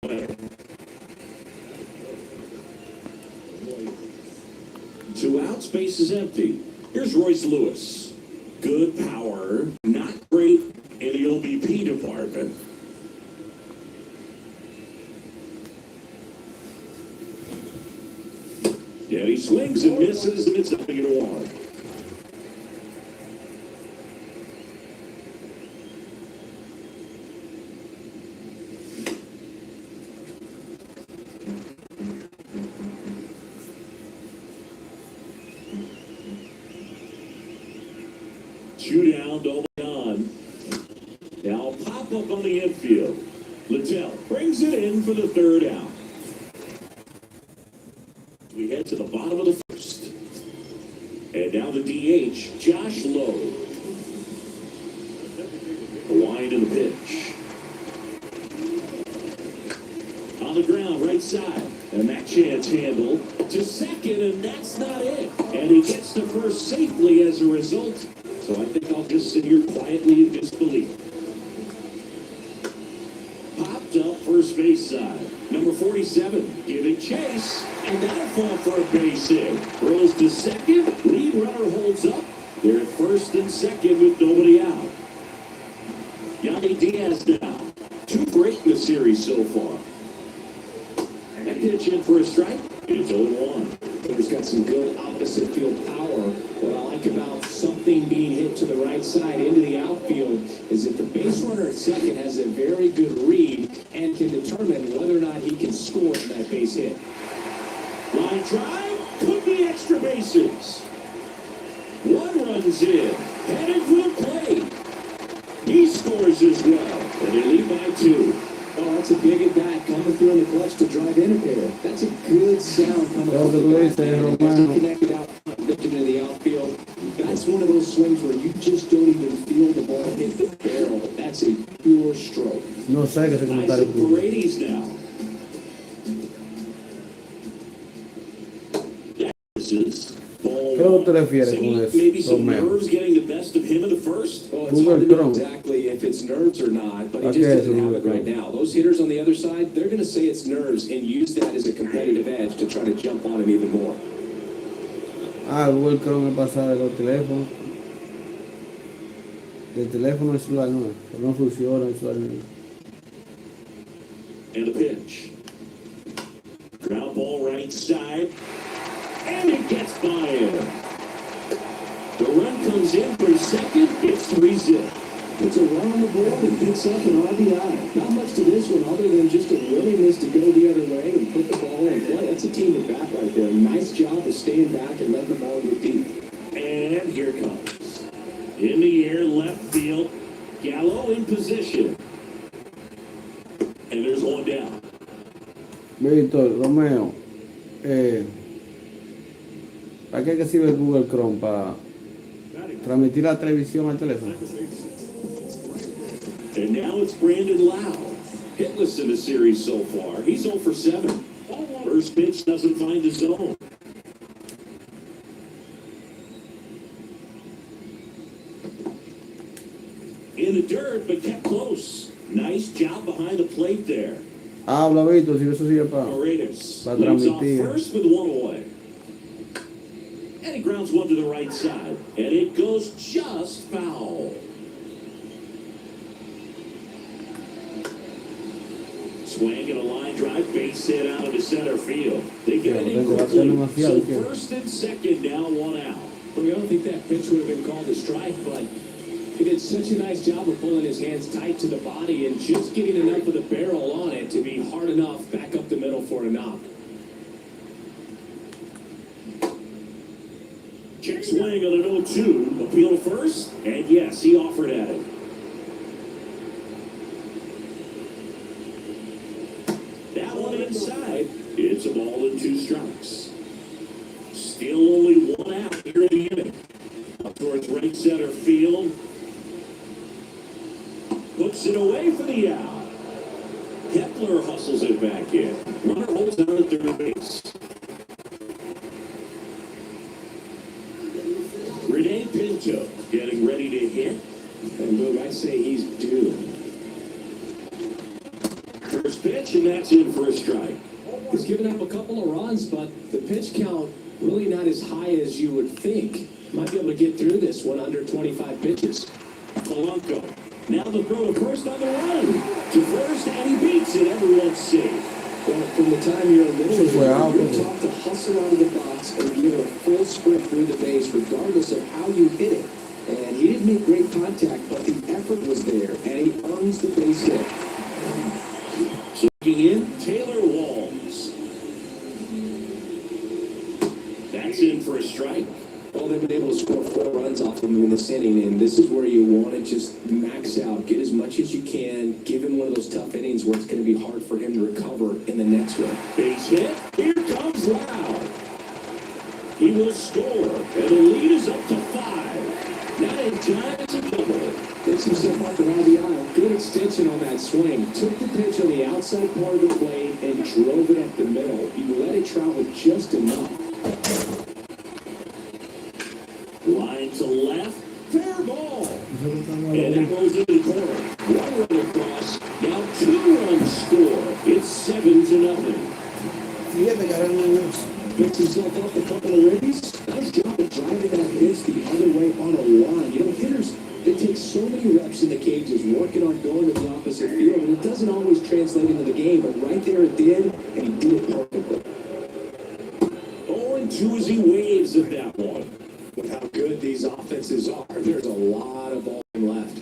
Two out, space is empty. Here's Royce Lewis. Good power, not great in the OBP department. Yeah, he swings and misses, and it's nothing to one. Two down, double on. Now pop up on the infield. Littell brings it in for the third out. We head to the bottom of the first. And now the DH, Josh Lowe. The wind of the pitch. On the ground, right side. And that chance handle to second, and that's not it. And he gets to first safely as a result. So I think I'll just sit here quietly in disbelief. Popped up first base side. Number 47 giving chase. And that'll fall for a base hit. Throws to second. Lead runner holds up. They're at first and second with nobody out. Yandy Diaz now. 2 great in the series so far. And pitch in for a strike. It's 0-1. He's got some good opposite field power. What I like about something being hit to the right side into the outfield is that the base runner at second has a very good read and can determine whether or not he can score in that base hit. Line drive, could be extra bases. 1 runs in, headed for the plate. He scores as well, and they lead by 2. Oh, that's a big at bat coming through in the clutch to drive in a pair. That's a good sound coming from the bat. Connected out front, lifted into the outfield. That's one of those swings where you just don't even feel the ball hit the barrel. That's a pure stroke. No sé qué se comentario. Paredes now. ¿Qué lo te refieres con eso? Maybe some nerves getting the best of him in the first. Well, it's hard to know exactly if it's nerves or not, but he just doesn't have it right now. Those hitters on the other side, they're going to say it's nerves and use that as a competitive edge to try to jump on him even more. Google Chrome me pasa de los teléfonos. Del teléfono al celular no funciona el celular mío. And a pitch. Ground ball right side. And it gets by him. The run comes in for second. It's 3-0. It's a run on the board and picks up an RBI. Not much to this one other than just a willingness to go the other way and put the ball in play. That's a team at bat right there. Nice job of staying back and letting the ball get deep. And here comes. In the air, left field. Gallo in position. And there's one down. Víctor, Romeo, ¿para qué sirve Google Chrome? ¿Para transmitir la televisión al teléfono? And now it's Brandon Lau. Hitless in the series so far. He's 0 for 7. First pitch doesn't find the zone. In the dirt, but kept close. Nice job behind the plate there. Habla, Víctor, si eso sirve para transmitir. First with 1 away. And he grounds one to the right side. And it goes just foul. Swing and a line drive, base hit out of the center field. They get it in quickly. So first and second, now 1 out. Well, I don't think that pitch would have been called a strike, but he did such a nice job of pulling his hands tight to the body and just getting enough of the barrel on it to be hard enough back up the middle for a knock. Check swing on an 0-2. Appeal first, and yes, he offered at it. That one inside. It's a ball and 2 strikes. Still only 1 out here in the inning. Up towards right center field. Puts it away for the out. Kepler hustles it back in. Runner holds down at third base. Rene Pinto getting ready to hit. And Luke, I say he's due. first pitch, and that's in for a strike. He's given up a couple of runs, but the pitch count really not as high as you would think. Might be able to get through this one under 25 pitches. Polanco. Now the throw to first on the run. To first, and he beats it. Everyone's safe. Well, from the time you're a little Wow. you're taught to hustle out of the box and give it a full sprint through the base, regardless of how you hit it. And he didn't make great contact, but the effort was there, and he earns the base hit. Checking in, Taylor Walls. That's in for a strike. Well, they've been able to score 4 runs off him in this inning, and this is where you want to just max out, get as much as you can, give him one of those tough innings where it's going to be hard for him to recover in the next one. Base hit. Here comes Lau. He will score, and the lead is up to 5. Not in time, it's a double. Takes himself up around the aisle. Good extension on that swing. Took the pitch on the outside part of the plate and drove it up the middle. He let it travel just enough. Line to left. Fair ball. And that goes into the corner. One run across. Now 2 runs score. It's 7-0. Picks himself up a couple of ribbies. Nice job of driving that pitch the other way on a line. You know, hitters, they take so many reps in the cages working on going to the opposite field, and it doesn't always translate into the game, but right there it did, and he did it perfectly. 0-2 as he waves at that one. With how good these offenses are, there's a lot of ball left.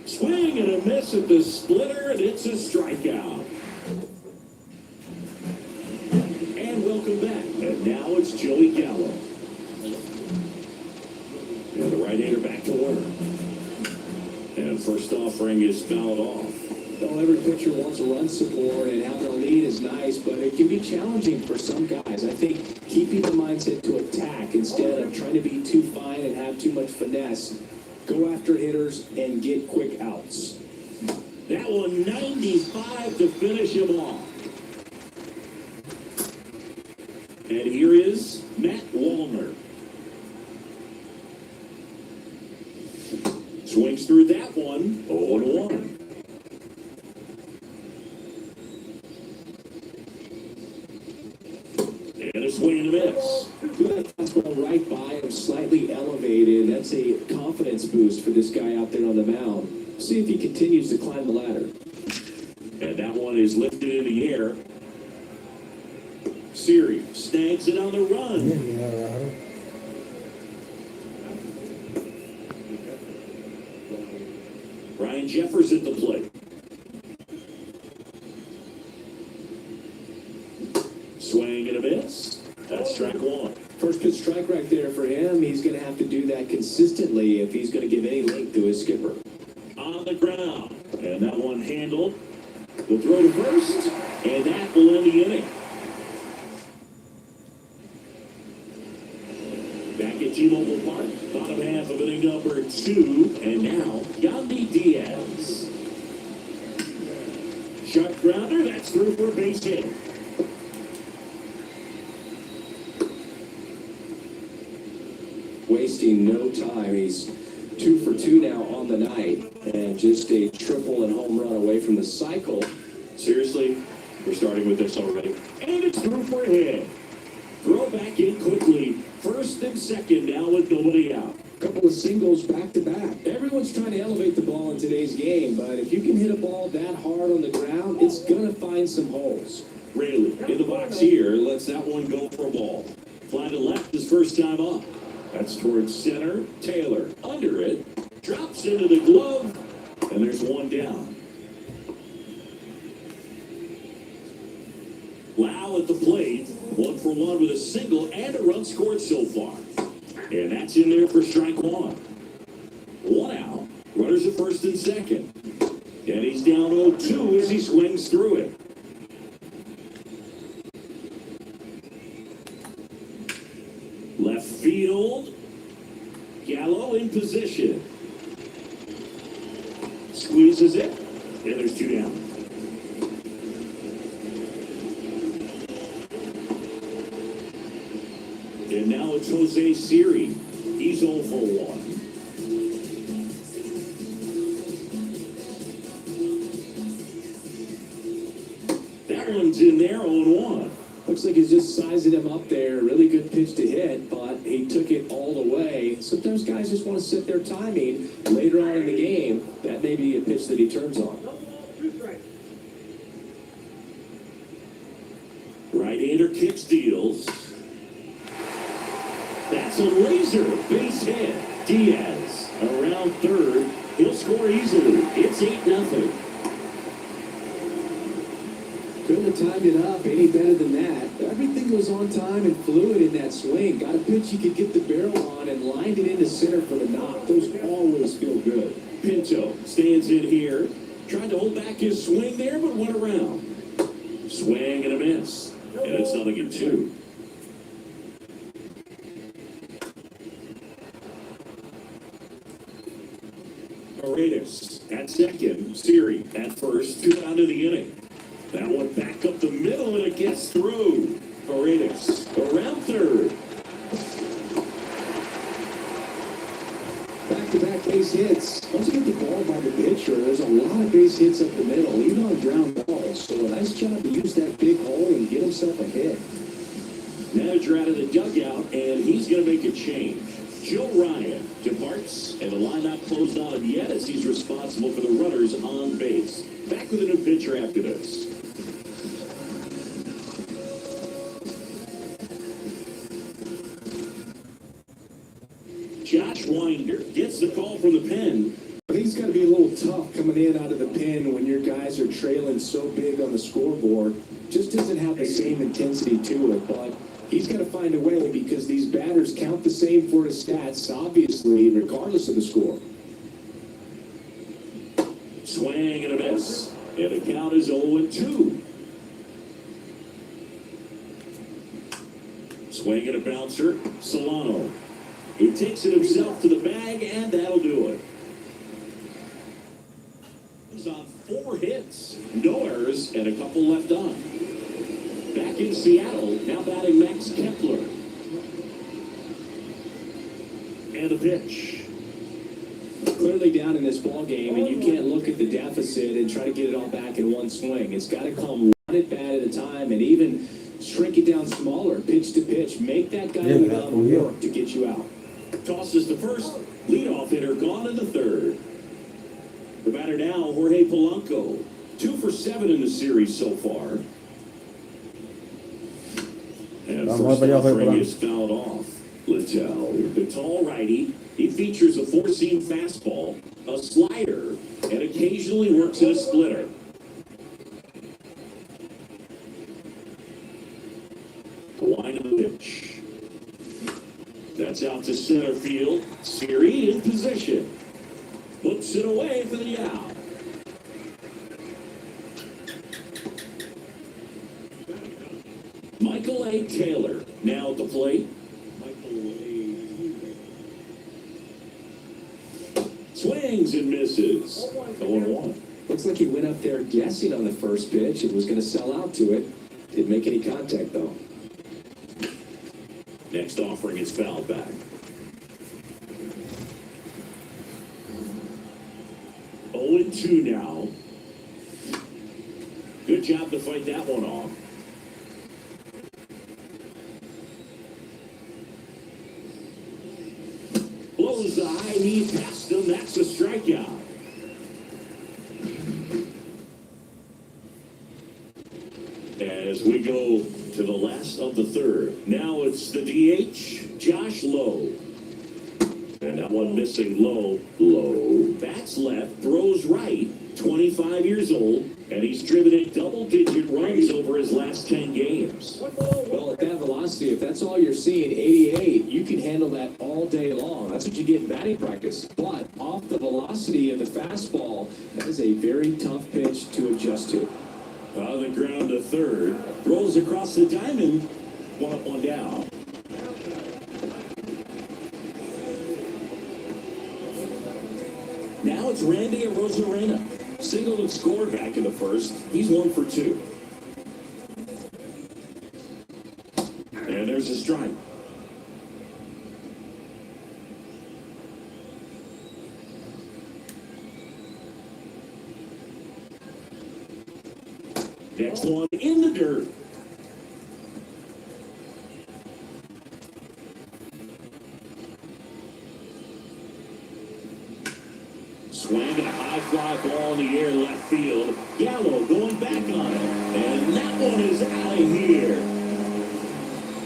Swing and a miss at the splitter, and it's a strikeout. And welcome back. And now it's Joey Gallo. And the right-hander back to work. And first offering is fouled off. Well, every pitcher wants a run support, and having a lead is nice, but it can be challenging for some guys. I think keeping the mindset to attack instead of trying to be too fine and have too much finesse. Go after hitters and get quick outs. That one 95 to finish him off. And here is Matt Wallner. Swings through that one, 0-1. And a swing and a miss. Good fastball right by him, slightly elevated. That's a confidence boost for this guy out there on the mound. See if he continues to climb the ladder. And that one is lifted in the air. Siri snags it on the run. Ryan Jeffers at the plate. Swing and a miss. That's strike 1. First pitch strike right there for him. He's going to have to do that consistently if he's going to give any length to his skipper. On the ground. And that one handled. The throw to first. And that will end the inning. Back at T-Mobile Park. Bottom half of inning number 2. And now, Yandy Diaz. Sharp grounder. That's through for a base hit. Wasting no time. He's 2 for 2 now on the night, and just a triple and home run away from the cycle. Seriously, we're starting with this already. And it's through for a hit. Throw back in quickly. First and second now with nobody out. Couple of singles back to back. Everyone's trying to elevate the ball in today's game, but if you can hit a ball that hard on the ground, it's going to find some holes. Rayleigh in the box here lets that one go for a ball. Fly to left his first time up. That's towards center. Taylor under it. Drops into the glove. And there's one down. Lau at the plate. 1 for 1 with a single and a run scored so far. And that's in there for strike 1. 1 out. Runners at first and second. And he's down 0-2 as he swings through it. Left field. Gallo in position. Squeezes it. And there's 2 down. And now it's Jose Siri. He's 0 for 1. That one's in there, 0-1. Looks like he's just sizing him up there. Really good pitch to hit, but he took it all the way. Sometimes guys just want to set their timing later on in the game. That may be a pitch that he turns on. Right-hander kick steals. That's a laser. Base hit. Diaz around third. He'll score easily. It's 8-0. Couldn't have timed it up any better than that. Everything was on time and fluid in that swing. Got a pitch he could get the barrel on and lined it into center for the knock. Those always feel good. Pinto stands in here. Tried to hold back his swing there, but went around. Swing and a miss. And it's 0-2. Paredes at second. Siri at first. 2 out of the inning. That one back up the middle and it gets through. Paredes around third. Back-to-back base hits. Once you get the ball by the pitcher, there's a lot of base hits up the middle, even on ground balls. So a nice job to use that big hole and get himself a hit. Manager out of the dugout, and he's going to make a change. Joe Ryan departs, and the line not closed on him yet as he's responsible for the runners on base. Back with a new pitcher after this. Josh Winder gets the call from the pen. I think it's got to be a little tough coming in out of the pen when your guys are trailing so big on the scoreboard. Just doesn't have the same intensity to it, but he's got to find a way because these batters count the same for his stats, obviously, regardless of the score. Swing and a miss. And the count is 0-2. Swing and a bouncer. Solano. He takes it himself to the bag, and that'll do it. He's on 4 hits, no errors, and a couple left on. Back in Seattle, now batting Max Kepler. And a pitch. Clearly down in this ball game, and you can't look at the deficit and try to get it all back in one swing. It's got to come one at bat at a time, and even shrink it down smaller, pitch to pitch. Make that guy work to get you out. Tosses the first. Leadoff hitter gone in the third. The batter now, Jorge Polanco. 2 for 7 in the series so far. And first offering is fouled off. Littell, the tall righty. He features a 4-seam fastball, a slider, and occasionally works in a splitter. The line of the pitch. That's out to center field. Siri in position. Puts it away for the out. Michael A. Taylor now at the plate. Swings and misses. 0-1. Looks like he went up there guessing on the first pitch and was going to sell out to it. Didn't make any contact, though. Next offering is fouled back. 0-2 now. Good job to fight that one off. Blows the high knee past him. That's a strikeout. As we go to the last of the third. Now it's the DH, Josh Lowe. And that one missing low. Bats left, throws right, 25 years old, and he's driven in double-digit runs over his last 10 games. Well, at that velocity, if that's all you're seeing, 88, you can handle that all day long. That's what you get in batting practice. But off the velocity of the fastball, that is a very tough pitch to adjust to. On the ground to third, rolls across the diamond, 1 up, 1 down. Now it's Randy Arozarena. Singled and scored back in the first. He's 1 for 2. And there's a strike. Next one in the dirt. Swing and a high fly ball in the air left field. Gallo going back on it. And that one is out of here.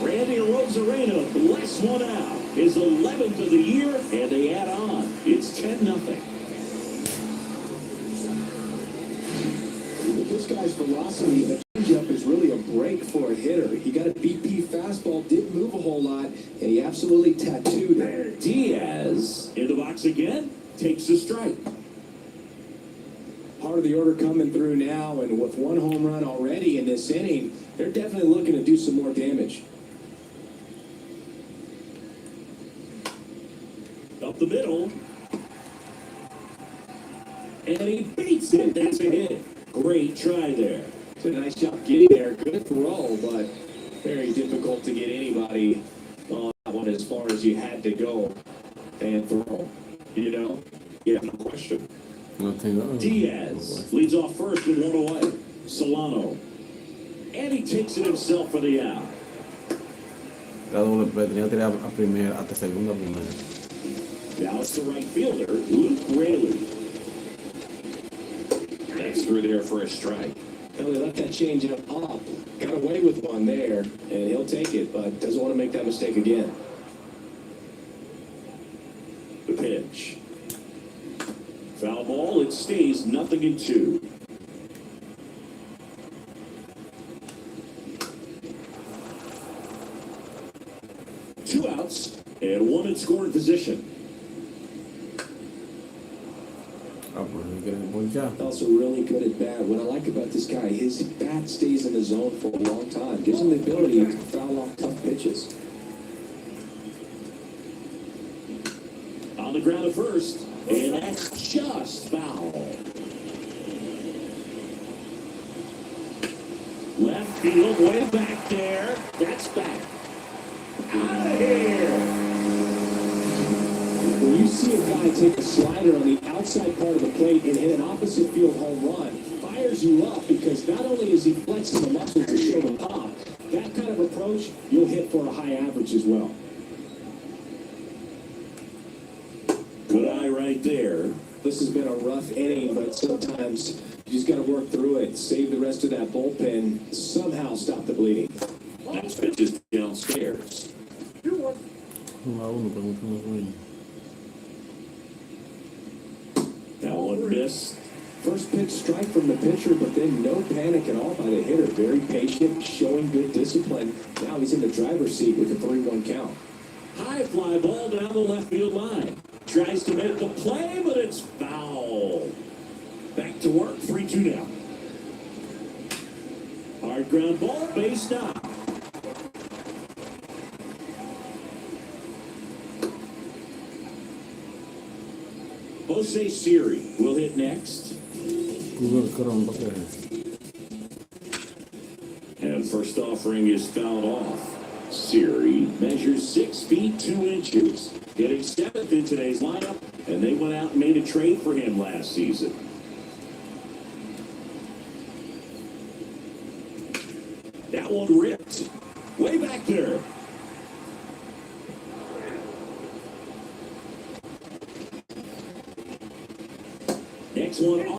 Randy Rosarena bless one out. His 11th of the year, and they add on. It's 10-0. This guy's velocity, the changeup is really a break for a hitter. He got a BP fastball, didn't move a whole lot, and he absolutely tattooed it. Diaz in the box again, takes a strike. Part of the order coming through now, and with one home run already in this inning, they're definitely looking to do some more damage. Up the middle. And he beats it. That's a hit. Great try there. It's a nice job getting there. Good throw, but very difficult to get anybody on that one as far as you had to go and throw. You know? Yeah, no question. Diaz leads off first with one away. Solano. And he takes it himself for the out. La doble play, tenía que tirar a primera, hasta segunda primera. Now it's the right fielder, Luke Raley. That's through there for a strike. Well, he left that changeup off. Got away with one there, and he'll take it, but doesn't want to make that mistake again. The pitch. Foul ball, it stays 0-2. Two outs and one in scoring position. Also really good at bat. What I like about this guy, his bat stays in the zone for a long time. Gives him the ability to foul off tough pitches. On the ground at first, and that's just foul. Left field, way back there. That's back. Out of here. When you see a guy take a slider on the outside part of the plate and hit an opposite field home run, fires you up because not only is he flexing the muscles to show the pop, that kind of approach, you'll hit for a high average as well. Good eye right there. This has been a rough inning, but sometimes you just got to work through it, save the rest of that bullpen, somehow stop the bleeding. Next pitch is downstairs. That one missed. First pitch strike from the pitcher, but then no panic at all by the hitter. Very patient, showing good discipline. Now he's in the driver's seat with a 3-1 count. High fly ball down the left field line. Tries to make the play, but it's foul. Back to work, 3-2 now. Hard ground ball, base now. Jose Siri will hit next. And first offering is fouled off. Siri measures 6 feet 2 inches. Getting 7th in today's lineup, and they went out and made a trade for him last season. That one ripped. Way back there.